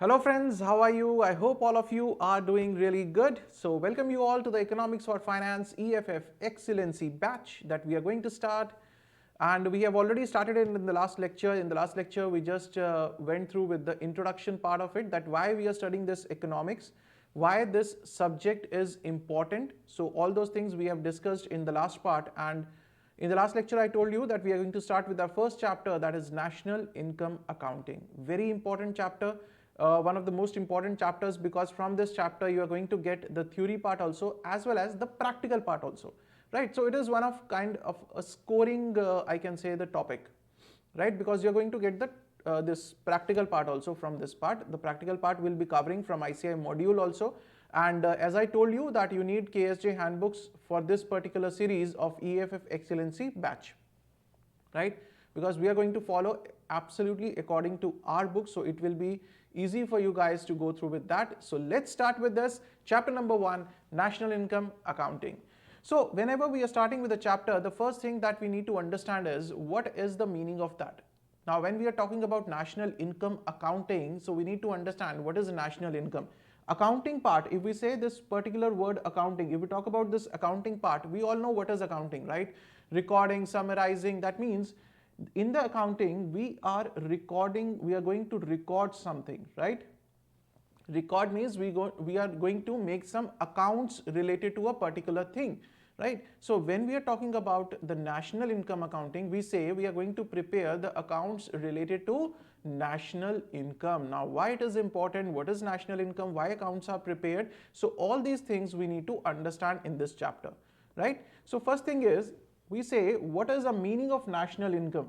Hello friends, how are you? I hope all of you are doing really good. So welcome you all to the Economics for Finance EFF Excellency batch that we are going to start. And we have already started it in the last lecture. In the last lecture, we just went through with the introduction part of it, that why we are studying this economics, why this subject is important. So all those things we have discussed in the last part. And in the last lecture, I told you that we are going to start with our first chapter, that is National Income Accounting. Very important chapter. One of the most important chapters, because from this chapter you are going to get the theory part also as well as the practical part also, right? So it is one of kind of a scoring, I can say, the topic, right? Because you're going to get the this practical part also from this part. The practical part will be covering from ICAI module also. And as I told you that you need KSJ handbooks for this particular series of EFF Excellency batch, right? Because we are going to follow absolutely according to our book, so it will be easy for you guys to go through with that. So let's start with this chapter number 1, National Income Accounting. So whenever we are starting with a chapter, the first thing that we need to understand is what is the meaning of that. Now when we are talking about national income accounting, so we need to understand what is national income accounting part. If we say this particular word accounting, if we talk about this accounting part, we all know what is accounting, right? Recording, summarizing. That means in the accounting we are going to record something, right? Record means we are going to make some accounts related to a particular thing, right? So when we are talking about the national income accounting, we say we are going to prepare the accounts related to national income. Now why it is important, what is national income, why accounts are prepared, so all these things we need to understand in this chapter, right? So first thing is, we say what is the meaning of national income.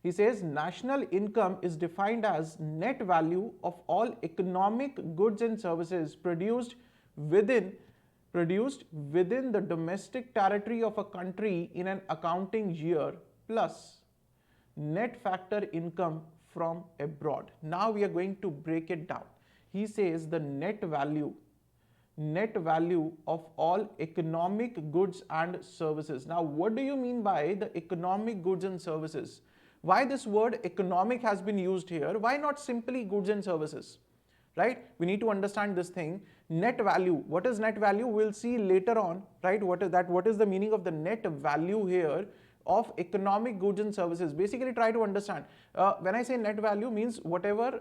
He says national income is defined as net value of all economic goods and services produced within the domestic territory of a country in an accounting year plus net factor income from abroad. Now we are going to break it down. He says the net value of all economic goods and services. Now what do you mean by the economic goods and services? Why this word economic has been used here? Why not simply goods and services, right? We need to understand this thing. Net value, what is net value? We'll see later on, right? What is that? What is the meaning of the net value here of economic goods and services? Basically try to understand. When I say net value, means whatever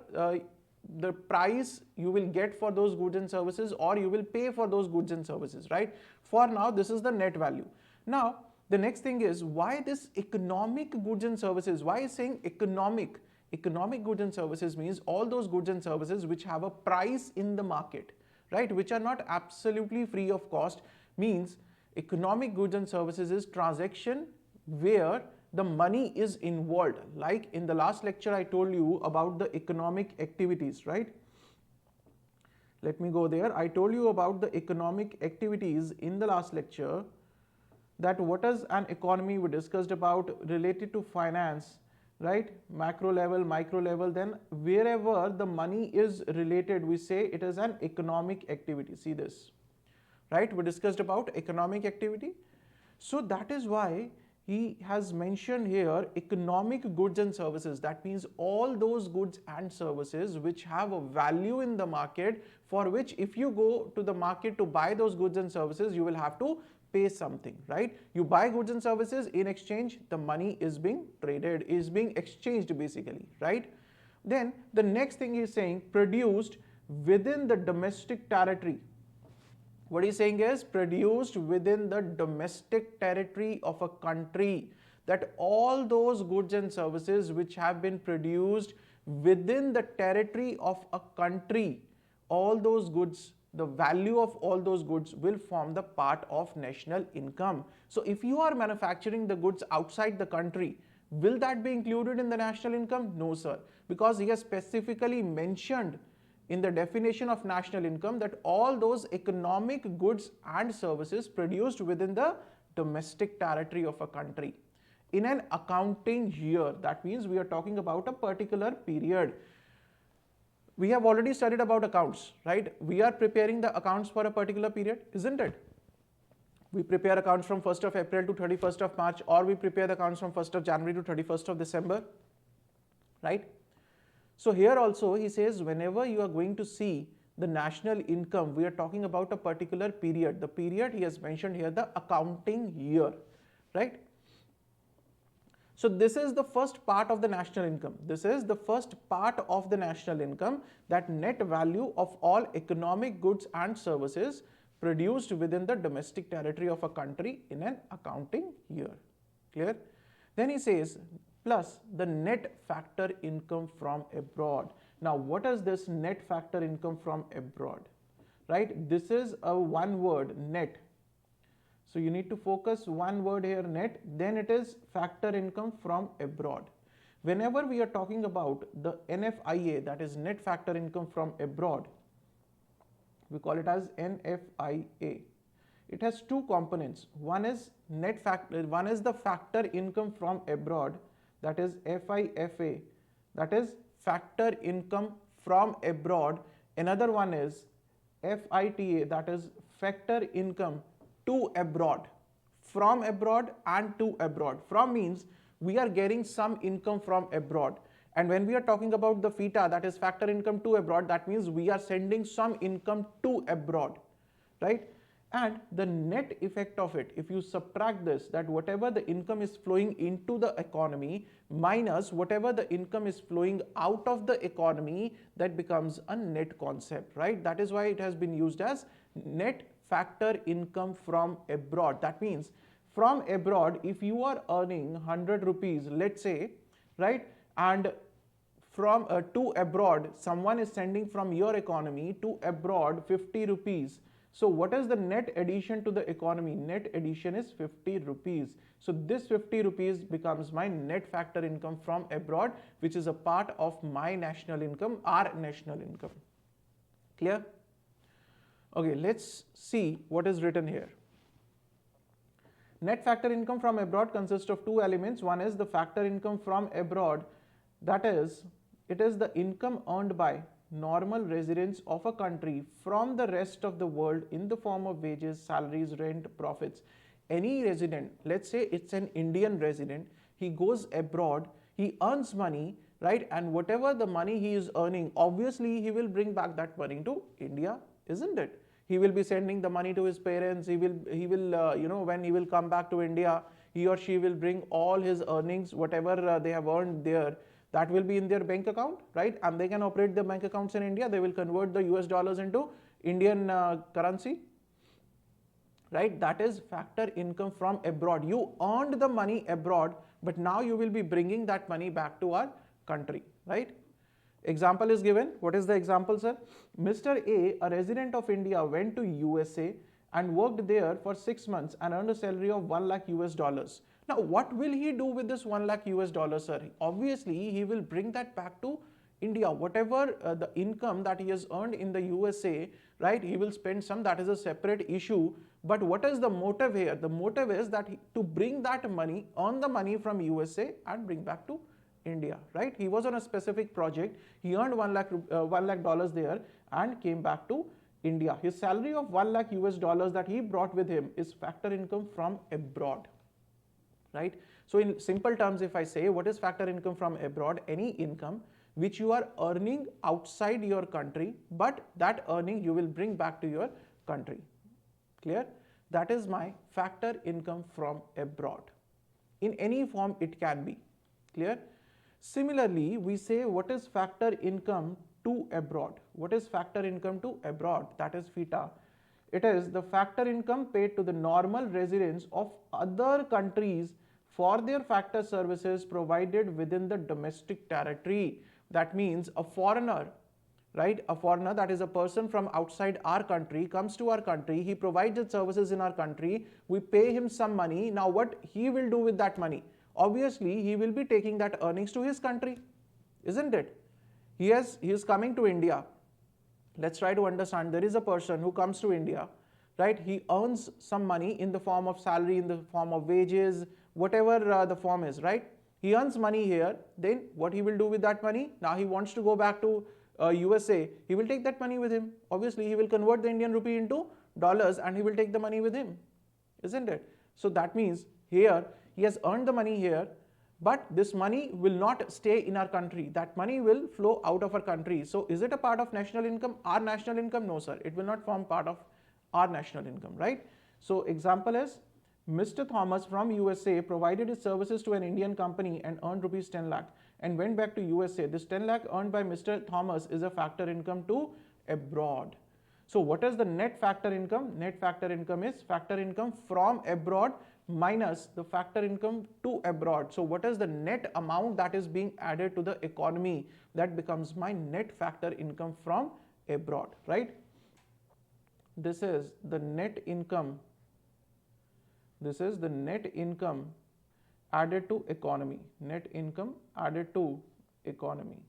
the price you will get for those goods and services, or you will pay for those goods and services, right? For now, this is the net value. Now the next thing is, why this economic goods and services? Why is saying economic? Economic goods and services means all those goods and services which have a price in the market, right? Which are not absolutely free of cost. Means economic goods and services is transaction where the money is involved. Like in the last lecture I told you about the economic activities, right? Let me go there. I told you about the economic activities in the last lecture, that what is an economy. We discussed about related to finance, right? Macro level, micro level, then wherever the money is related, we say it is an economic activity. See this, right? We discussed about economic activity. So that is why he has mentioned here economic goods and services. That means all those goods and services which have a value in the market, for which if you go to the market to buy those goods and services, you will have to pay something, right? You buy goods and services, in exchange the money is being traded, is being exchanged basically, right? Then the next thing he is saying, produced within the domestic territory. What he's saying is produced within the domestic territory of a country, that all those goods and services which have been produced within the territory of a country, all those goods, the value of all those goods will form the part of national income. So if you are manufacturing the goods outside the country, will that be included in the national income? No sir, because he has specifically mentioned in the definition of national income that all those economic goods and services produced within the domestic territory of a country in an accounting year. That means we are talking about a particular period. We have already studied about accounts, right? We are preparing the accounts for a particular period, isn't it? We prepare accounts from 1st of April to 31st of March, or we prepare the accounts from 1st of January to 31st of December, right? So here also he says whenever you are going to see the national income, we are talking about a particular period. The period he has mentioned here, the accounting year, right? So this is the first part of the national income. This is the first part of the national income, that net value of all economic goods and services produced within the domestic territory of a country in an accounting year. Clear? Then he says plus the net factor income from abroad. Now what is this net factor income from abroad? Right? This is a one word, net. So you need to focus one word here, net, then it is factor income from abroad. Whenever we are talking about the NFIA, that is net factor income from abroad, we call it as NFIA. It has two components. One is the factor income from abroad, that is FIFA, that is factor income from abroad. Another one is FITA, that is factor income to abroad, from abroad and to abroad. From means we are getting some income from abroad, and when we are talking about the FITA, that is factor income to abroad, that means we are sending some income to abroad, right? And the net effect of it, if you subtract this, that whatever the income is flowing into the economy minus whatever the income is flowing out of the economy, that becomes a net concept, right? That is why it has been used as net factor income from abroad. That means from abroad, if you are earning 100 rupees, let's say, right, and from to abroad, someone is sending from your economy to abroad 50 rupees. So what is the net addition to the economy? Net addition is 50 rupees. So this 50 rupees becomes my net factor income from abroad, which is a part of my national income, our national income. Clear? Okay, let's see what is written here. Net factor income from abroad consists of two elements. One is the factor income from abroad, that is, it is the income earned by normal residents of a country from the rest of the world in the form of wages, salaries, rent, profits. Any resident, let's say it's an Indian resident, he goes abroad, he earns money, right? And whatever the money he is earning, obviously he will bring back that money to India, isn't it? He will be sending the money to his parents. He will when he will come back to India, he or she will bring all his earnings, whatever they have earned there, that will be in their bank account, right? And they can operate their bank accounts in India. They will convert the US dollars into Indian currency, right? That is factor income from abroad. You earned the money abroad, but now you will be bringing that money back to our country, right? Example is given. What is the example, sir? Mr. A resident of India, went to USA and worked there for 6 months and earned a salary of 1 lakh US dollars. Now, what will he do with this 1 lakh US dollars, sir? Obviously, he will bring that back to India. Whatever the income that he has earned in the USA, right, he will spend some. That is a separate issue. But what is the motive here? The motive is that to bring that money, earn the money from USA and bring back to India, right? He was on a specific project. He earned 1 lakh dollars there and came back to India. His salary of 1 lakh US dollars that he brought with him is factor income from abroad, right? So in simple terms, if I say what is factor income from abroad, any income which you are earning outside your country, but that earning you will bring back to your country. Clear? That is my factor income from abroad. In any form it can be. Clear? Similarly, we say what is factor income to abroad. What is factor income to abroad? That is FITA. It is the factor income paid to the normal residents of other countries for their factor services provided within the domestic territory. That means a foreigner, right? A foreigner, that is a person from outside our country, comes to our country, he provides his services in our country, we pay him some money. Now what he will do with that money? Obviously, he will be taking that earnings to his country, isn't it? He is coming to India. Let's try to understand. There is a person who comes to India, right? He earns some money in the form of salary, in the form of wages, whatever the form is, right? He earns money here. Then what he will do with that money? Now he wants to go back to USA. He will take that money with him. Obviously, he will convert the Indian rupee into dollars and he will take the money with him, isn't it? So that means here he has earned the money here, but this money will not stay in our country. That money will flow out of our country. So is it a part of national income? Our national income? No, sir. It will not form part of our national income, right? So example is, Mr. Thomas from USA provided his services to an Indian company and earned rupees 10 lakh and went back to USA. This 10 lakh earned by Mr. Thomas is a factor income to abroad. So what is the net factor income? Net factor income is factor income from abroad minus the factor income to abroad. So what is the net amount that is being added to the economy? That becomes my net factor income from abroad, right? This is the net income. This is the net income added to economy. Net income added to economy.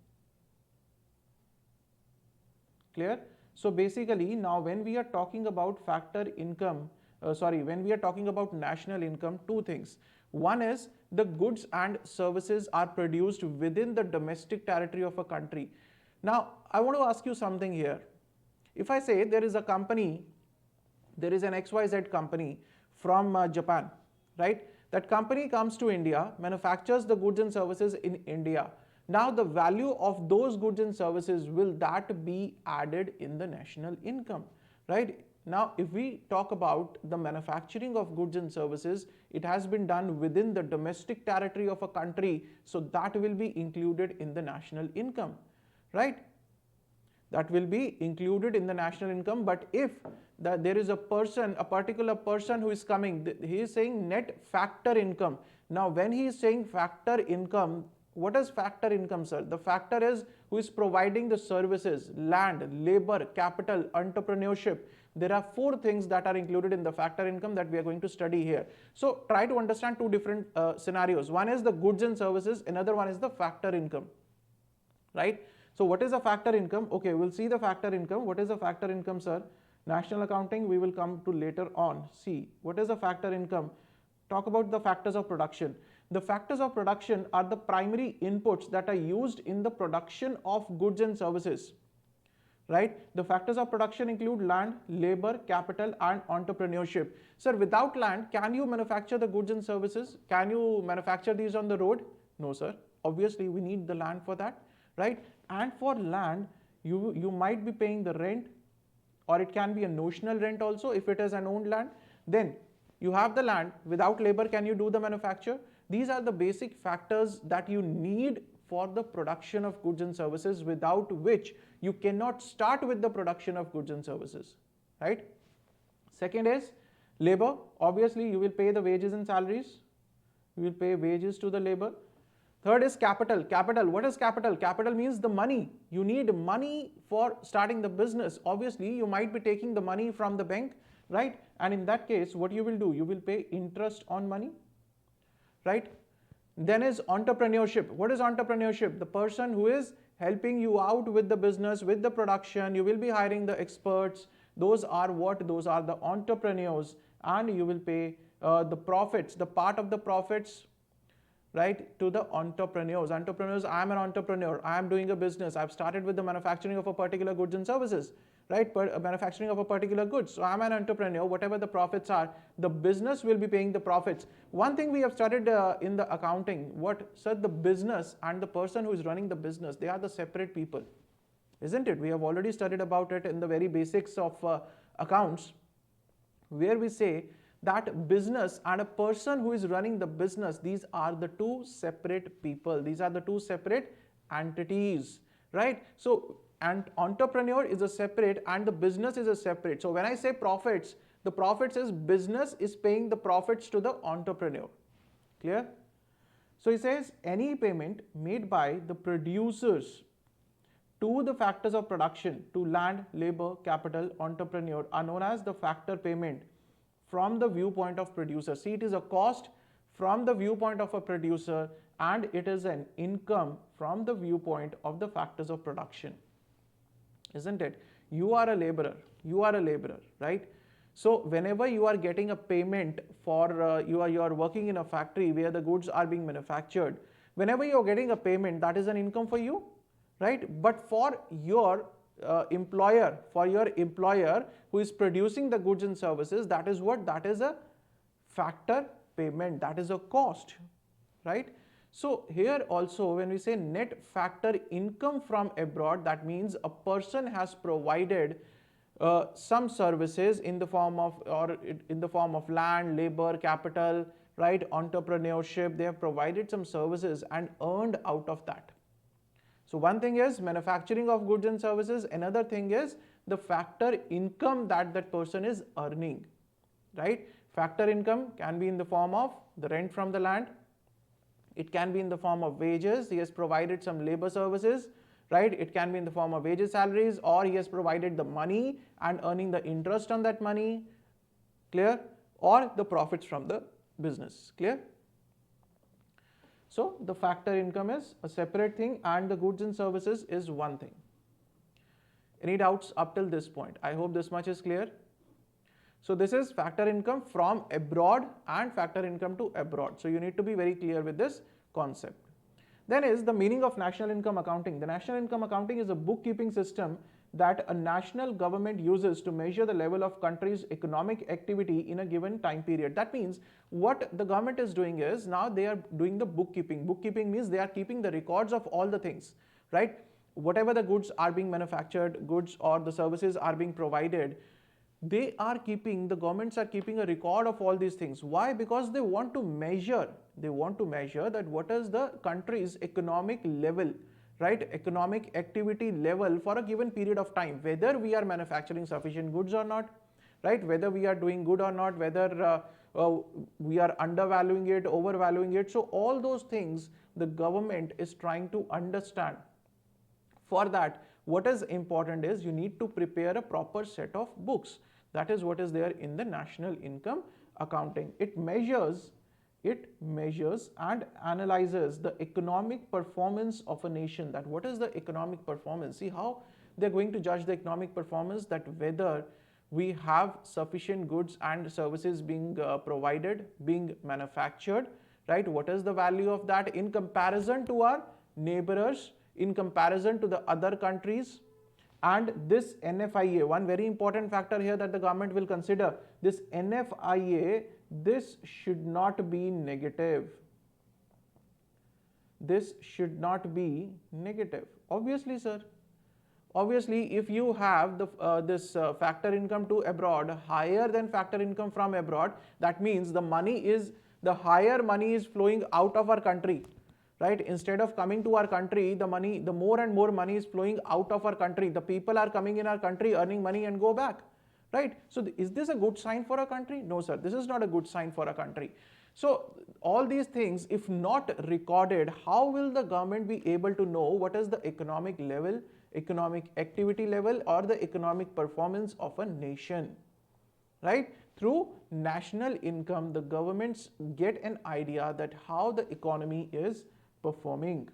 Clear? So basically now when we are talking about factor income, when we are talking about national income, two things. One is the goods and services are produced within the domestic territory of a country. Now I want to ask you something here. If I say there is a company, there is an XYZ company from Japan, right? That company comes to India, manufactures the goods and services in India. Now the value of those goods and services, will that be added in the national income, right? Now if we talk about the manufacturing of goods and services, it has been done within the domestic territory of a country, so that will be included in the national income, right? That will be included in the national income. But if there is a person, a particular person who is coming, he is saying net factor income. Now when he is saying factor income, what is factor income, sir? The factor is who is providing the services: land, labor, capital, entrepreneurship. There are four things that are included in the factor income that we are going to study here. So try to understand two different scenarios. One is the goods and services, another one is the factor income, right? So what is a factor income? Okay, we'll see the factor income. What is a factor income, sir? National accounting we will come to later on. See, what is a factor income? Talk about the factors of production. The factors of production are the primary inputs that are used in the production of goods and services, right? The factors of production include land, labor, capital, and entrepreneurship. Sir, without land, can you manufacture the goods and services? Can you manufacture these on the road? No, sir. Obviously, we need the land for that, right? And for land, you might be paying the rent, or it can be a notional rent also if it is an owned land. Then you have the land. Without labor, can you do the manufacture? These are the basic factors that you need for the production of goods and services, without which you cannot start with the production of goods and services, right? Second is labor. Obviously, you will pay the wages and salaries. You will pay wages to the labor. Third is capital. Capital, what is capital? Capital means the money. You need money for starting the business. Obviously, you might be taking the money from the bank, right? And in that case, what you will do? You will pay interest on money, right? Then is entrepreneurship. What is entrepreneurship? The person who is helping you out with the business, with the production. You will be hiring the experts. Those are what? Those are the entrepreneurs. And you will pay the profits, the part of the profits, right, to the entrepreneurs. Entrepreneurs, I am an entrepreneur. I am doing a business. I've started with the manufacturing of a particular goods and services, right? Manufacturing of a particular goods. So I'm an entrepreneur. Whatever the profits are, the business will be paying the profits. One thing we have studied in the accounting, what, sir, the business and the person who is running the business, they are the separate people, isn't it? We have already studied about it in the very basics of accounts, where we say that business and a person who is running the business, these are the two separate people. These are the two separate entities, right? So, and entrepreneur is a separate and the business is a separate. So when I say profits, the profits is business is paying the profits to the entrepreneur. Clear? So he says any payment made by the producers to the factors of production, to land, labor, capital, entrepreneur, are known as the factor payment from the viewpoint of producer. See, it is a cost from the viewpoint of a producer, and it is an income from the viewpoint of the factors of production, isn't it? You are a laborer, right? So whenever you are getting a payment for you are working in a factory where the goods are being manufactured, whenever you are getting a payment, that is an income for you, right? But for your employer who is producing the goods and services, that is what? That is a factor payment. That is a cost, right? So here also, when we say net factor income from abroad, that means a person has provided some services in the form of land, labor, capital, right, entrepreneurship. They have provided some services and earned out of that. So one thing is manufacturing of goods and services. Another thing is the factor income that that person is earning, right? Factor income can be in the form of the rent from the land. It can be in the form of wages. He has provided some labor services, right? It can be in the form of wages, salaries, or he has provided the money and earning the interest on that money, clear? Or the profits from the business, clear? So the factor income is a separate thing and the goods and services is one thing. Any doubts up till this point? I hope this much is clear. So this is factor income from abroad and factor income to abroad. So you need to be very clear with this concept. Then is the meaning of national income accounting. The national income accounting is a bookkeeping system that a national government uses to measure the level of country's economic activity in a given time period. That means what the government is doing is now they are doing the bookkeeping. Bookkeeping means they are keeping the records of all the things, right? Whatever the goods are being manufactured, goods or the services are being provided, the governments are keeping a record of all these things. Why? Because they want to measure that what is the country's economic level, right? Economic activity level for a given period of time, whether we are manufacturing sufficient goods or not, right? Whether we are doing good or not, whether we are undervaluing it, overvaluing it. So all those things the government is trying to understand. For that, what is important is you need to prepare a proper set of books. That is what is there in the national income accounting. It measures and analyzes the economic performance of a nation. That what is the economic performance? See how they're going to judge the economic performance, that whether we have sufficient goods and services being provided, being manufactured, right? What is the value of that in comparison to our neighbors, in comparison to the other countries? And this NFIA, one very important factor here that the government will consider, this NFIA, this should not be negative. This should not be negative. Obviously, sir. Obviously, if you have this factor income to abroad higher than factor income from abroad, that means the higher money is flowing out of our country. Right? Instead of coming to our country, the more and more money is flowing out of our country. The people are coming in our country, earning money and go back. Right? So is this a good sign for a country? No, sir. This is not a good sign for a country. So all these things, if not recorded, how will the government be able to know what is the economic level, economic activity level, or the economic performance of a nation? Right? Through national income, the governments get an idea that how the economy is performing.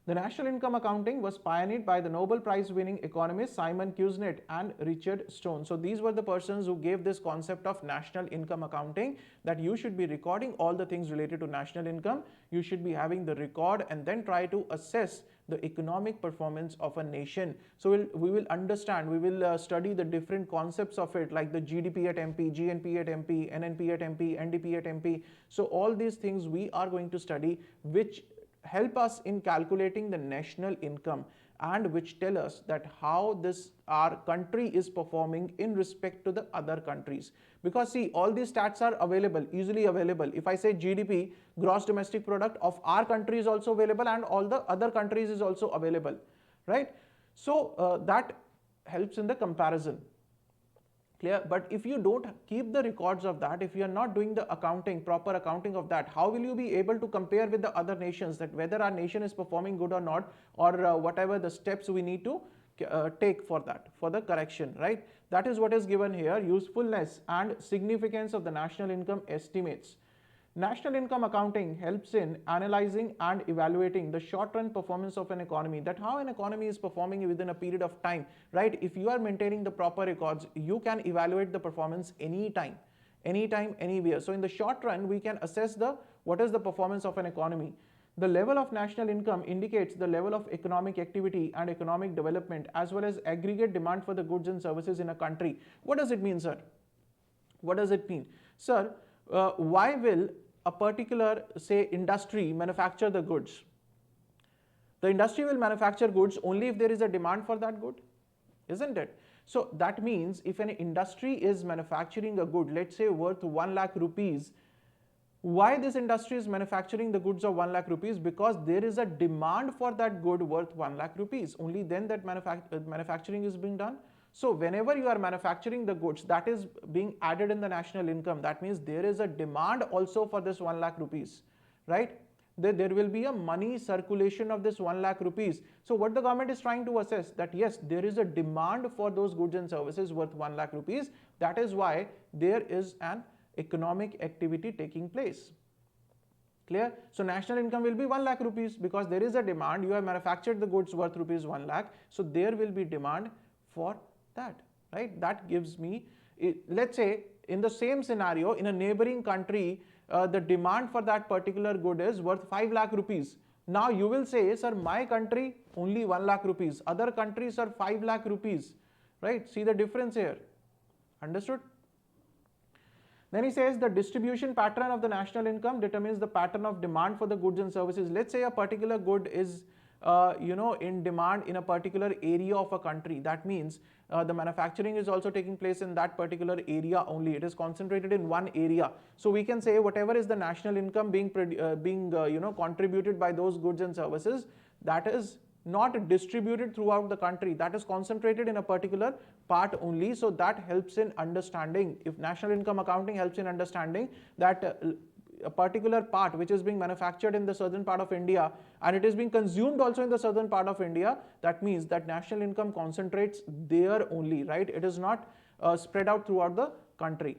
The national income accounting was pioneered by the Nobel Prize winning economists Simon Kuznets and Richard Stone. So these were the persons who gave this concept of national income accounting, that you should be recording all the things related to national income. You should be having the record and then try to assess the economic performance of a nation. So we will understand, we will study the different concepts of it, like the GDP at MP, GNP at MP, NNP at MP, NDP at MP. So all these things we are going to study, which help us in calculating the national income and which tell us that how our country is performing in respect to the other countries. Because see, all these stats are available, easily available. If I say GDP, gross domestic product of our country is also available and all the other countries is also available, right? So that helps in the comparison. Clear? But if you don't keep the records of that, if you are not doing the accounting, proper accounting of that, how will you be able to compare with the other nations, that whether our nation is performing good or not, or whatever the steps we need to take for that, for the correction, right? That is what is given here, usefulness and significance of the national income estimates. National income accounting helps in analyzing and evaluating the short-run performance of an economy, that how an economy is performing within a period of time, right? If you are maintaining the proper records, you can evaluate the performance anytime, anywhere. So in the short run, we can assess what is the performance of an economy. The level of national income indicates the level of economic activity and economic development, as well as aggregate demand for the goods and services in a country. What does it mean, sir? What does it mean? Sir, why will a particular, say, industry manufacture the goods, the industry will manufacture goods only if there is a demand for that good, isn't it? So that means if an industry is manufacturing a good, let's say worth 1 lakh rupees, why this industry is manufacturing the goods of 1 lakh rupees? Because there is a demand for that good worth 1 lakh rupees. Only then that manufacturing is being done. So whenever you are manufacturing the goods, that is being added in the national income. That means there is a demand also for this 1 lakh rupees, right? There will be a money circulation of this 1 lakh rupees. So what the government is trying to assess, that yes, there is a demand for those goods and services worth 1 lakh rupees. That is why there is an economic activity taking place. Clear? So national income will be 1 lakh rupees because there is a demand. You have manufactured the goods worth rupees 1 lakh. So there will be demand for that, right? That gives me, let's say in the same scenario, in a neighboring country, the demand for that particular good is worth 5 lakh rupees. Now you will say, sir, my country only 1 lakh rupees, other countries are 5 lakh rupees, right? See the difference here. Understood? Then he says the distribution pattern of the national income determines the pattern of demand for the goods and services. Let's say a particular good is in demand in a particular area of a country. That means the manufacturing is also taking place in that particular area only. It is concentrated in one area. So we can say whatever is the national income being contributed by those goods and services, that is not distributed throughout the country. That is concentrated in a particular part only. So that helps in understanding. If national income accounting helps in understanding that a particular part which is being manufactured in the southern part of India and it is being consumed also in the southern part of India, that means that national income concentrates there only, right? It is not spread out throughout the country.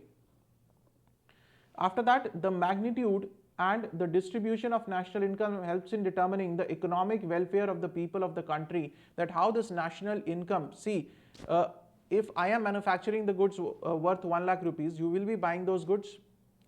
After that, the magnitude and the distribution of national income helps in determining the economic welfare of the people of the country, that how this national income, see, if I am manufacturing the goods worth 1 lakh rupees, you will be buying those goods,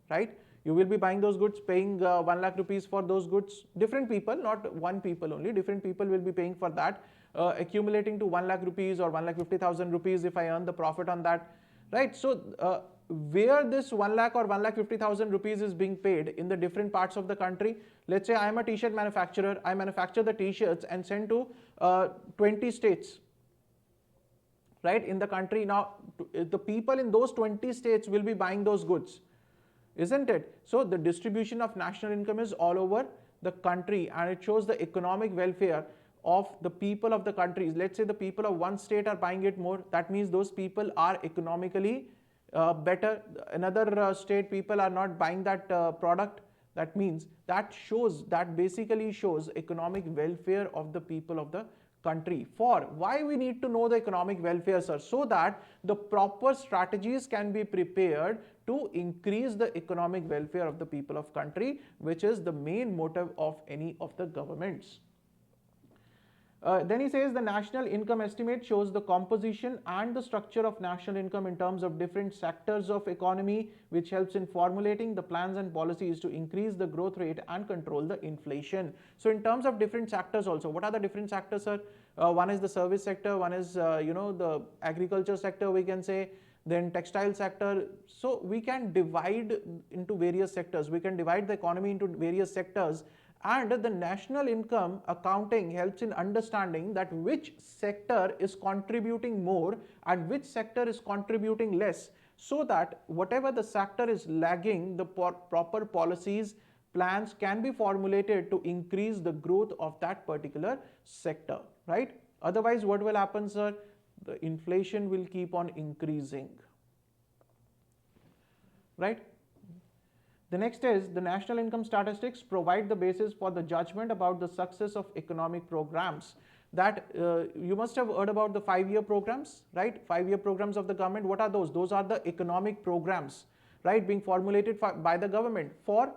right? You will be buying those goods, paying 1 lakh rupees for those goods. Different people, not one people only, different people will be paying for that, accumulating to 1 lakh rupees or 1,50,000 rupees if I earn the profit on that, right? So where this 1 lakh or 1,50,000 rupees is being paid in the different parts of the country. Let's say I am a t-shirt manufacturer. I manufacture the t-shirts and send to 20 states, right, in the country. Now the people in those 20 states will be buying those goods, isn't it? So the distribution of national income is all over the country and it shows the economic welfare of the people of the countries. Let's say the people of one state are buying it more. That means those people are economically better. Another state people are not buying that product. That means that basically shows economic welfare of the people of the country. For why we need to know the economic welfare, sir? So that the proper strategies can be prepared to increase the economic welfare of the people of country, which is the main motive of any of the governments. Then he says the national income estimate shows the composition and the structure of national income in terms of different sectors of economy, which helps in formulating the plans and policies to increase the growth rate and control the inflation. So in terms of different sectors also, what are the different sectors, sir? One is the service sector, one is the agriculture sector, we can say, then textile sector. So we can divide into various sectors. We can divide the economy into various sectors. And the national income accounting helps in understanding that which sector is contributing more and which sector is contributing less, so that whatever the sector is lagging, the proper policies, plans can be formulated to increase the growth of that particular sector, right? Otherwise, what will happen, sir? The inflation will keep on increasing, right? The next is the national income statistics provide the basis for the judgment about the success of economic programs. That you must have heard about the 5-year programs, right? 5-year programs of the government. What are those? Those are the economic programs, right, being formulated by the government for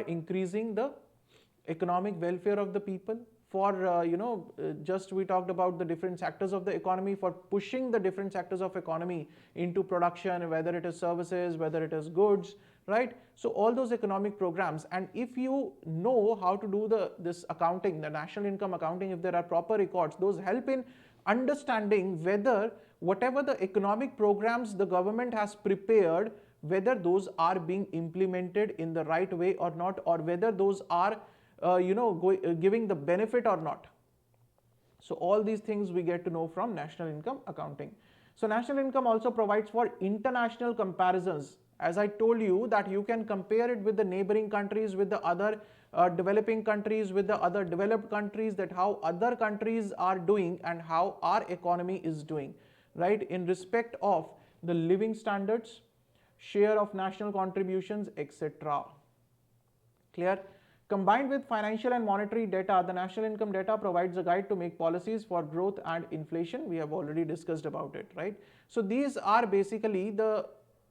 increasing the economic welfare of the people, for just we talked about the different sectors of the economy, for pushing the different sectors of economy into production, whether it is services, whether it is goods, right? So all those economic programs, and if you know how to do this accounting, the national income accounting, if there are proper records, those help in understanding whether whatever the economic programs the government has prepared whether those are being implemented in the right way or not, or whether those are giving the benefit or not. So all these things we get to know from national income accounting. So national income also provides for international comparisons. As I told you that you can compare it with the neighboring countries, with the other developing countries, with the other developed countries, that how other countries are doing and how our economy is doing, right, in respect of the living standards, share of national contributions, etc. Clear? Combined with financial and monetary data, the national income data provides a guide to make policies for growth and inflation. We have already discussed about it, right? So these are basically the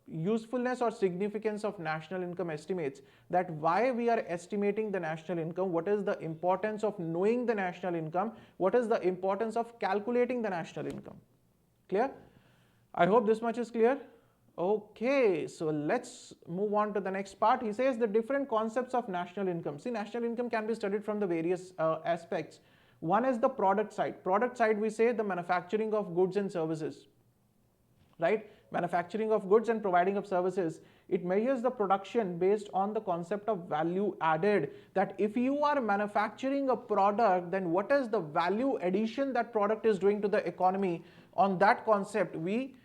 usefulness or significance of national income estimates, that why we are estimating the national income, what is the importance of knowing the national income, what is the importance of calculating the national income. Clear? I hope this much is clear. Okay, so let's move on to the next part. He says the different concepts of national income. See, national income can be studied from the various aspects. One is the product side. Product side, we say the manufacturing of goods and services, right? Manufacturing of goods and providing of services. It measures the production based on the concept of value added, that if you are manufacturing a product, then what is the value addition that product is doing to the economy. On that concept, we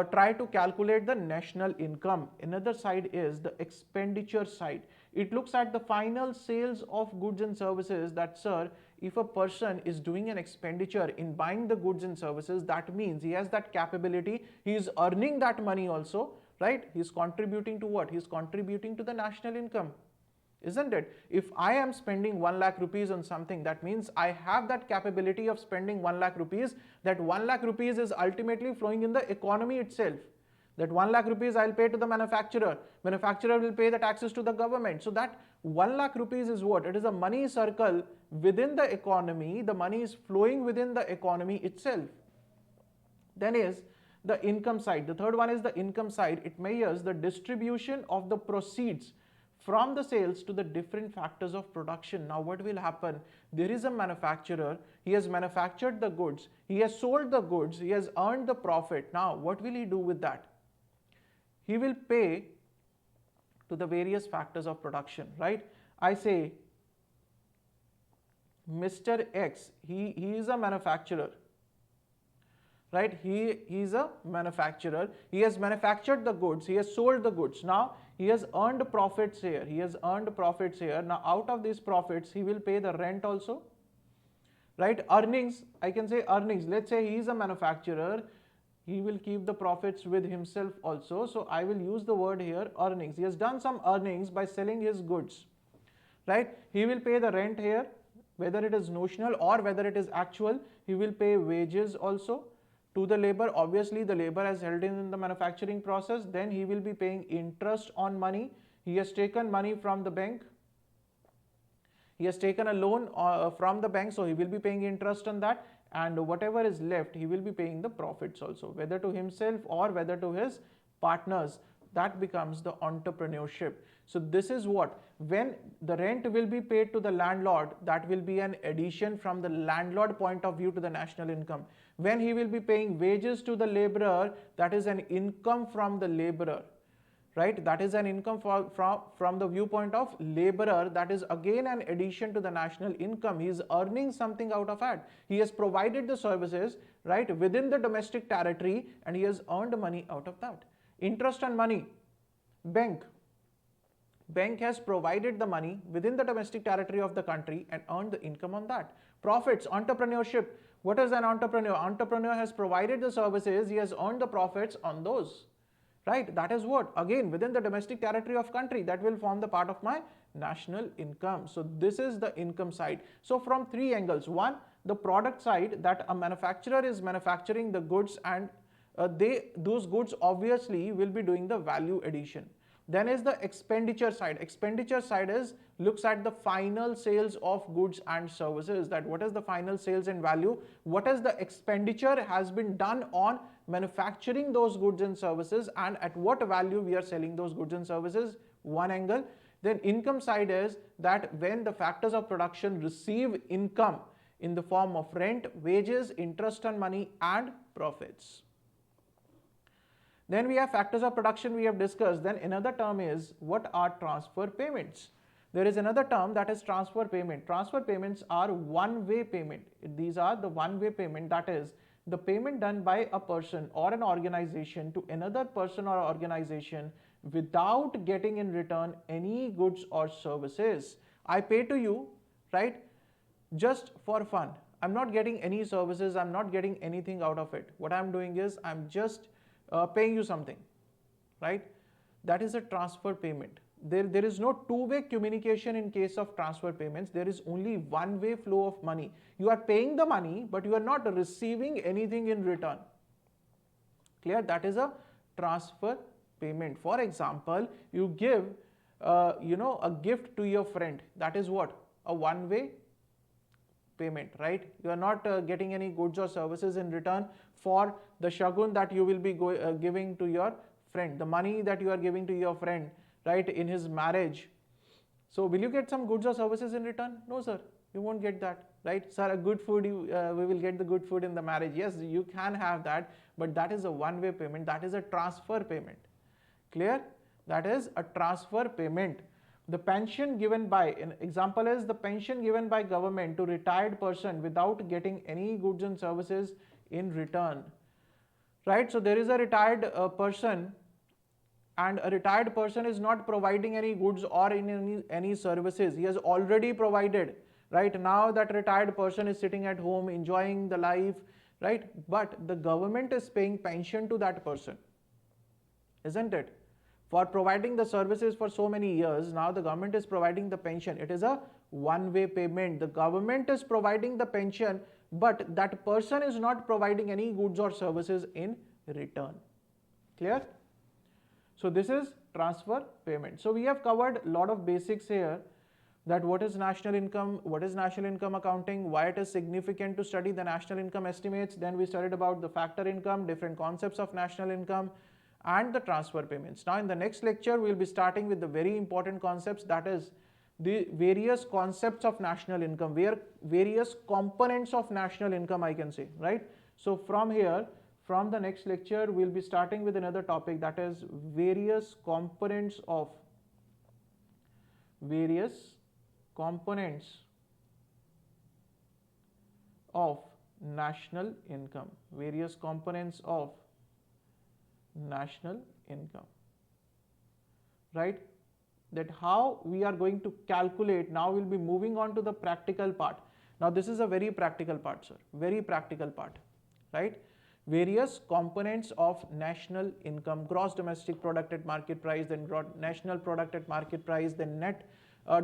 try to calculate the national income. Another side is the expenditure side. It looks at the final sales of goods and services, that sir, if a person is doing an expenditure in buying the goods and services, that means he has that capability, he is earning that money also, right? He is contributing to what? He is contributing to the national income. Isn't it? If I am spending 1 lakh rupees on something, that means I have that capability of spending 1 lakh rupees. That 1 lakh rupees is ultimately flowing in the economy itself. That 1 lakh rupees I'll pay to the manufacturer. Manufacturer will pay the taxes to the government. So that 1 lakh rupees is what? It is a money circle within the economy. The money is flowing within the economy itself. Then is the income side. The third one is the income side. It measures the distribution of the proceeds from the sales to the different factors of production. Now what will happen? There is a manufacturer, he has manufactured the goods, he has sold the goods, he has earned the profit. Now what will he do with that? He will pay to the various factors of production, right? I say Mr. X, he is a manufacturer, right? He is a manufacturer, he has manufactured the goods, he has sold the goods. Now he has earned profits here, Now out of these profits, he will pay the rent also, right? Earnings, I can say earnings. Let's say he is a manufacturer, he will keep the profits with himself also. So I will use the word here, earnings. He has done some earnings by selling his goods, right? He will pay the rent here, whether it is notional or whether it is actual. He will pay wages also to the labor. Obviously the labor has held in the manufacturing process. Then he will be paying interest on money. He has taken money from the bank, he has taken a loan from the bank, so he will be paying interest on that, and whatever is left he will be paying the profits also, whether to himself or whether to his partners. That becomes the entrepreneurship. So this is what, when the rent will be paid to the landlord, that will be an addition from the landlord point of view to the national income. When he will be paying wages to the laborer, that is an income from the laborer, right? That is an income from the viewpoint of laborer. That is again an addition to the national income. He is earning something out of it. He has provided the services, right, within the domestic territory, and he has earned money out of that. Interest on money, bank has provided the money within the domestic territory of the country and earned the income on that. Profits, entrepreneurship. What is an entrepreneur? Entrepreneur has provided the services, he has earned the profits on those, right? That is what, again, within the domestic territory of country, that will form the part of my national income. So this is the income side. So from three angles: one, the product side, that a manufacturer is manufacturing the goods, and those goods obviously will be doing the value addition. Then is the expenditure side. Expenditure side looks at the final sales of goods and services, that what is the final sales and value, what is the expenditure has been done on manufacturing those goods and services, and at what value we are selling those goods and services, one angle. Then income side is that when the factors of production receive income in the form of rent, wages, interest on money, and profits. Then we have factors of production we have discussed. Then another term is, what are transfer payments? There is another term that is transfer payment. Transfer payments are one-way payment. These are the one-way payment, that is the payment done by a person or an organization to another person or organization without getting in return any goods or services. I pay to you, right, just for fun. I'm not getting any services, I'm not getting anything out of it. What I'm doing is I'm just paying you something, right? That is a transfer payment. There is no two-way communication in case of transfer payments. There is only one-way flow of money. You are paying the money, but you are not receiving anything in return. Clear? That is a transfer payment. For example, you give a gift to your friend. That is what? A one-way payment, right? You are not getting any goods or services in return for the shagun that you will be giving to your friend, the money that you are giving to your friend, right, in his marriage. So will you get some goods or services in return? No, sir, you won't get that, right? Sir, a good food, we will get the good food in the marriage. Yes, you can have that, but that is a one-way payment. That is a transfer payment. Clear? That is a transfer payment. The pension given by, an example is the pension given by government to retired person without getting any goods and services in return, right? So there is a retired person, and a retired person is not providing any goods or any services. He has already provided, right? Now that retired person is sitting at home enjoying the life, right? But the government is paying pension to that person, isn't it? For providing the services for so many years, now the government is providing the pension. It is a one-way payment. The government is providing the pension, but that person is not providing any goods or services in return. Clear? So this is transfer payment. So we have covered a lot of basics here, that what is national income, what is national income accounting, why it is significant to study the national income estimates. Then we studied about the factor income, different concepts of national income, and the transfer payments. Now in the next lecture, we will be starting with the very important concepts, that is the various concepts of national income, various components of national income, I can say, right? So from here, from the next lecture, we will be starting with another topic, that is various components of national income, various components of national income, right? That how we are going to calculate. Now we'll be moving on to the practical part. Now this is a very practical part, sir, very practical part, right? Various components of national income: gross domestic product at market price, then national product at market price, then net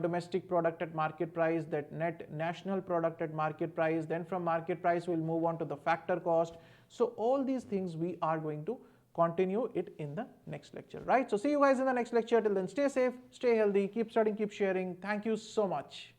domestic product at market price, that net national product at market price. Then from market price we'll move on to the factor cost. So all these things we are going to continue it in the next lecture, right? So see you guys in the next lecture. Till then, stay safe, stay healthy, keep studying, keep sharing. Thank you so much.